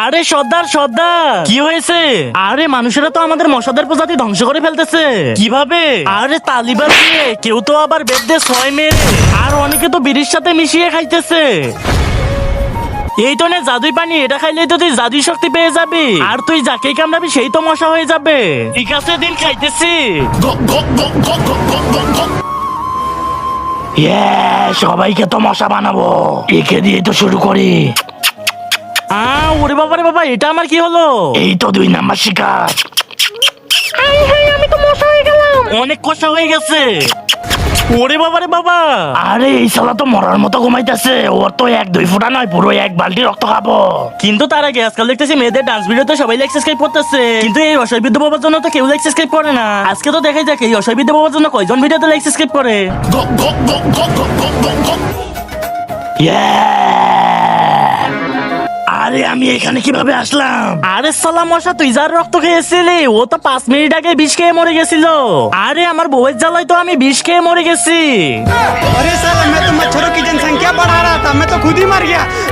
আরে সর্দার কি হয়েছে? আরে মানুষেরা তো আমাদের মশাদের প্রজাতি ধ্বংস করে ফেলতেছে। কিভাবে? আরে তালিবান দিয়ে, কেউ তো আবার বেদে 6 মেরে, আর অনেকে তো বিড়ির সাথে মিশিয়ে খাইতেছে। এই তো নে জাদুই পানি, এটা খাইলেই তো তুই জাদুই শক্তি পেয়ে যাবি, আর তুই যাকেই কামড়াবি সেই তো মশা হয়ে যাবে। ঠিক আছে, দিন খাইতেছি। সবাইকে তো মশা বানাবো, একে দিয়ে তো শুরু করি। ওরে বাবা রে বাবা, এটা আমার কি হলো? এই তো 2 নাম্বার শিকার। আমি তো মশা হয়ে গেলাম, অনেক কষা হয়ে গেছে। ওরে বাবা রে বাবা, আরে এই শালা তো মরার মতো ঘুমাইতেছে, ওর তো 1-2 ফোঁটা নয়, পুরো 1 বালতি রক্ত খাবো। কিন্তু তার আগে আজকাল দেখতেছি মেয়েদের ডান্স ভিডিওতে সবাই লাইক সাবস্ক্রাইব করতেছে, কিন্তু এই অসহায় বাবার জন্য তো কেউ লাইক সাবস্ক্রাইব করে না। আজকে তো দেখাই যাক এই অসহায় বাবার জন্য কয়জন ভিডিওতে লাইক সাবস্ক্রাইব করে। আরে আমি এখানে কিভাবে আসলাম? আরে সালা মশা, তুই যার রক্ত খেয়েছিলি ও তো 5 মিনিট আগে বিষ খেয়ে মরে গেছিল। আরে আমার বউয়ের জ্বালায় তো আমি বিষ খেয়ে মরে গেছি। अरे साला मैं तो मच्छरों की जनसंख्या बढ़ा रहा था, मैं तो खुद ही मर गया।